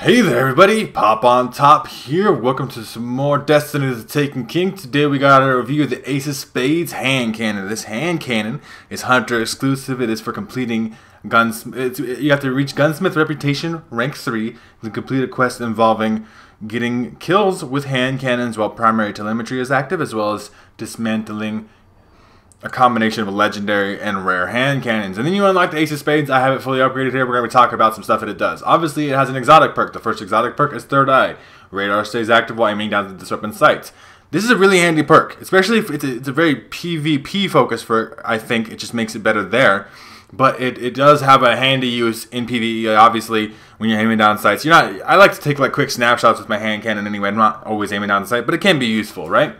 Hey there everybody, Popontop here. Welcome to some more Destiny of the Taken King. Today we got a review of the Ace of Spades hand cannon. This hand cannon is hunter exclusive. It is for completing guns. You have to reach gunsmith reputation rank 3 to complete a quest involving getting kills with hand cannons while primary telemetry is active, as well as dismantling a combination of legendary and rare hand cannons. And then you unlock the Ace of Spades. I have it fully upgraded here. We're going to be talking about some stuff that it does. Obviously, it has an exotic perk. The first exotic perk is Third Eye. Radar stays active while aiming down to disrupt sights. This is a really handy perk, especially if it's a very PvP focus for, I think. It just makes it better there. But it does have a handy use in PvE, obviously, when you're aiming down sights. I like to take like quick snapshots with my hand cannon anyway. I'm not always aiming down the sight, but it can be useful, right?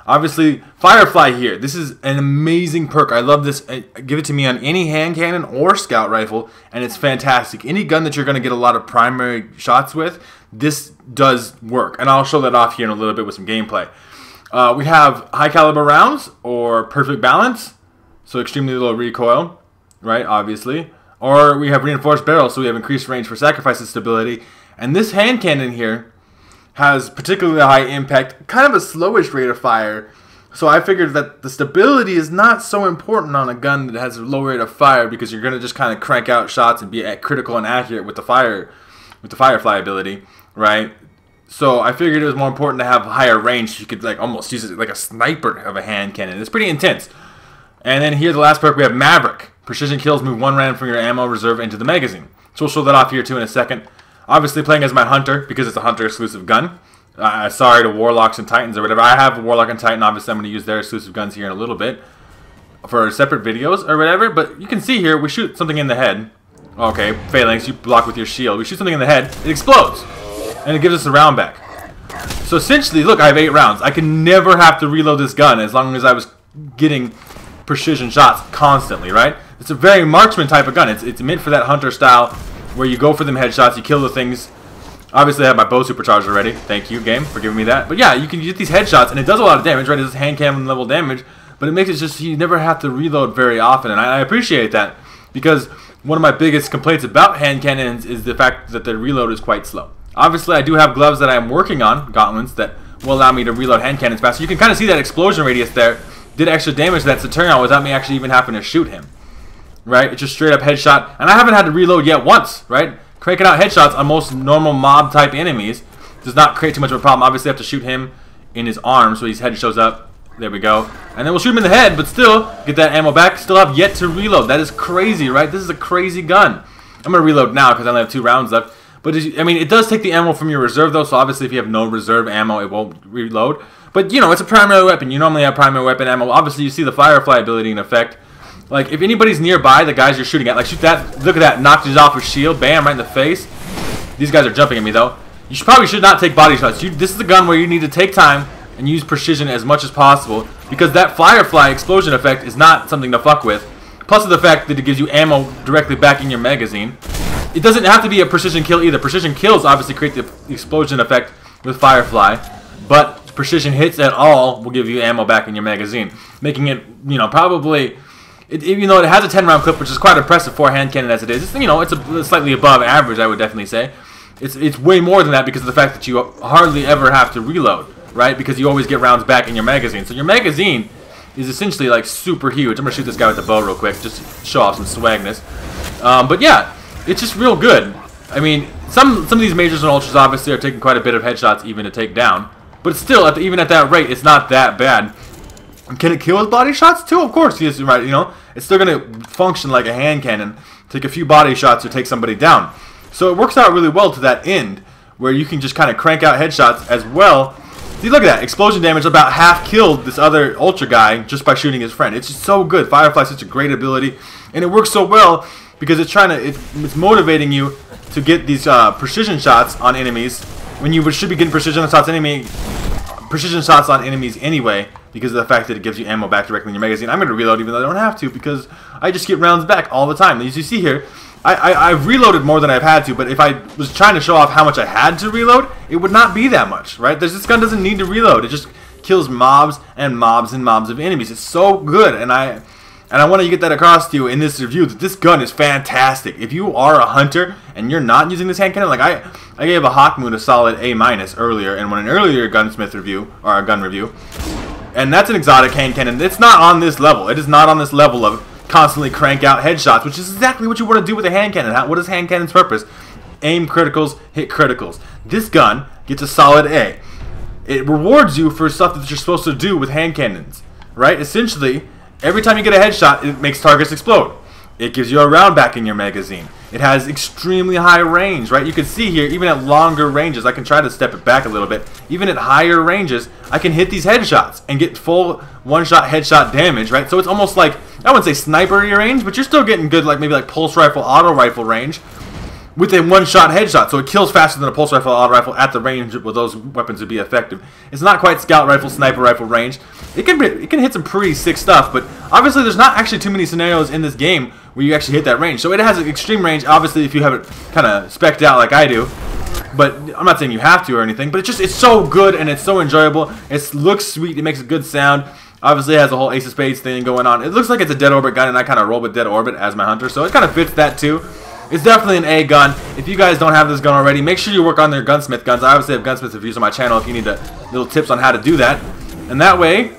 Obviously, Firefly here. This is an amazing perk. I love this. Give it to me on any hand cannon or scout rifle, and it's fantastic. Any gun that you're going to get a lot of primary shots with, this does work. And I'll show that off here in a little bit with some gameplay. We have high caliber rounds or perfect balance, so extremely low recoil, right, obviously. Or we have reinforced barrels, so we have increased range for sacrifice and stability. And this hand cannon here has particularly high impact, kind of a slowish rate of fire. So I figured that the stability is not so important on a gun that has a low rate of fire, because you're going to just kind of crank out shots and be critical and accurate with the Firefly ability, right? So I figured it was more important to have higher range, so you could like almost use it like a sniper of a hand cannon. It's pretty intense. And then here, the last perk, we have Maverick. Precision kills move 1 round from your ammo reserve into the magazine. So we'll show that off here too in a second. Obviously playing as my Hunter, because it's a Hunter exclusive gun. Sorry to Warlocks and Titans or whatever. I have a Warlock and Titan. Obviously I'm going to use their exclusive guns here in a little bit for separate videos or whatever. But you can see here, we shoot something in the head. Okay, phalanx, you block with your shield. We shoot something in the head, it explodes. And it gives us a round back. So essentially, look, I have 8 rounds. I can never have to reload this gun as long as I was getting precision shots constantly, right? It's a very marksman type of gun. It's meant for that Hunter style, where you go for them headshots, you kill the things. Obviously I have my bow supercharged already. Thank you, game, for giving me that. But yeah, you can get these headshots, and it does a lot of damage, right? It does hand cannon level damage, but it makes it just, you never have to reload very often, and I appreciate that, because one of my biggest complaints about hand cannons is the fact that the reload is quite slow. Obviously I do have gloves that I'm working on, gauntlets, that will allow me to reload hand cannons faster. You can kind of see that explosion radius there did extra damage to that Centurion without me actually even having to shoot him. Right? It's just straight up headshot. And I haven't had to reload yet once, right? Cranking out headshots on most normal mob type enemies does not create too much of a problem. Obviously I have to shoot him in his arm so his head shows up. There we go. And then we'll shoot him in the head, but still get that ammo back. Still have yet to reload. That is crazy, right? This is a crazy gun. I'm going to reload now because I only have 2 rounds left. But I mean, it does take the ammo from your reserve though, so obviously if you have no reserve ammo, it won't reload. But you know, it's a primary weapon. You normally have primary weapon ammo. Obviously you see the Firefly ability in effect. Like, if anybody's nearby, the guys you're shooting at, like, shoot that, look at that, knocked it off with shield, bam, right in the face. These guys are jumping at me, though. You probably should not take body shots. This is the gun where you need to take time and use precision as much as possible, because that Firefly explosion effect is not something to fuck with. Plus the fact that it gives you ammo directly back in your magazine. It doesn't have to be a precision kill either. Precision kills obviously create the explosion effect with Firefly, but precision hits at all will give you ammo back in your magazine, making it, you know, probably... even though it has a 10-round clip, which is quite impressive for a hand cannon as it is, you know, it's slightly above average, I would definitely say. It's way more than that because of the fact that you hardly ever have to reload, right? Because you always get rounds back in your magazine. So your magazine is essentially like super huge. I'm gonna shoot this guy with the bow real quick, just to show off some swagness. But yeah, it's just real good. I mean, some of these majors and ultras obviously are taking quite a bit of headshots even to take down, but still, even at that rate, it's not that bad. Can it kill with body shots too? Of course, yes, right. You know, it's still going to function like a hand cannon. Take a few body shots to take somebody down. So it works out really well to that end, where you can just kind of crank out headshots as well. See, look at that explosion damage. About half killed this other ultra guy just by shooting his friend. It's just so good. Firefly's such a great ability, and it works so well because it's motivating you to get these precision shots on enemies when you should be getting precision shots on enemies anyway, because of the fact that it gives you ammo back directly in your magazine. I'm going to reload even though I don't have to, because I just get rounds back all the time. As you see here, I've reloaded more than I've had to, but if I was trying to show off how much I had to reload, it would not be that much, right? This gun doesn't need to reload. It just kills mobs and mobs and mobs of enemies. It's so good, and And I want to get that across to you in this review that this gun is fantastic. If you are a hunter and you're not using this hand cannon, like I gave a Hawk Moon a solid A- earlier in an earlier gunsmith review, or a gun review. And that's an exotic hand cannon. It's not on this level. It is not on this level of constantly crank out headshots, which is exactly what you want to do with a hand cannon. What is hand cannon's purpose? Aim criticals, hit criticals. This gun gets a solid A. It rewards you for stuff that you're supposed to do with hand cannons, right? Essentially, every time you get a headshot, it makes targets explode. It gives you a round back in your magazine. It has extremely high range, right? You can see here, even at longer ranges, I can try to step it back a little bit. Even at higher ranges, I can hit these headshots and get full one-shot headshot damage, right? So it's almost like, I wouldn't say sniper-y range, but you're still getting good, like maybe like pulse rifle, auto rifle range with a one-shot headshot. So it kills faster than a pulse rifle, auto rifle at the range where those weapons would be effective. It's not quite scout rifle, sniper rifle range. It can hit some pretty sick stuff, but obviously there's not actually too many scenarios in this game where you actually hit that range. So it has an extreme range, obviously, if you have it kind of spec'd out like I do. But I'm not saying you have to or anything, but it's so good and it's so enjoyable. It looks sweet, it makes a good sound. Obviously it has a whole Ace of Spades thing going on. It looks like it's a dead orbit gun, and I kind of roll with dead orbit as my hunter, so it kind of fits that too. It's definitely an A gun. If you guys don't have this gun already, make sure you work on their gunsmith guns. I obviously have gunsmith reviews on my channel if you need little tips on how to do that. And that way,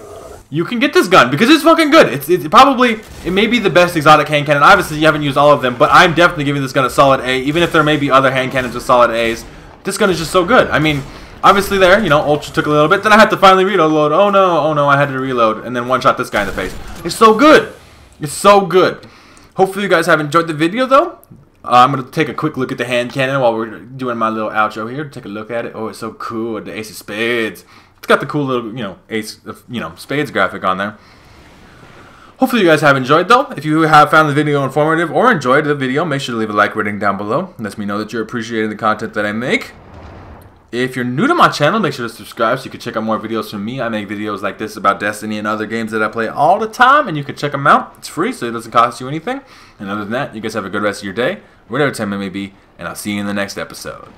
you can get this gun because it's fucking good. It may be the best exotic hand cannon. Obviously, you haven't used all of them, but I'm definitely giving this gun a solid A. Even if there may be other hand cannons with solid A's, this gun is just so good. I mean, obviously there, you know, Ultra took a little bit. Then I had to finally reload. Oh no, I had to reload. And then one-shot this guy in the face. It's so good. It's so good. Hopefully you guys have enjoyed the video, though. I'm going to take a quick look at the hand cannon while we're doing my little outro here. Take a look at it. Oh, it's so cool. The Ace of Spades. It's got the cool little, Spades graphic on there. Hopefully you guys have enjoyed, though. If you have found the video informative or enjoyed the video, make sure to leave a like rating down below. It lets me know that you're appreciating the content that I make. If you're new to my channel, make sure to subscribe so you can check out more videos from me. I make videos like this about Destiny and other games that I play all the time, and you can check them out. It's free, so it doesn't cost you anything. And other than that, you guys have a good rest of your day, whatever time it may be, and I'll see you in the next episode.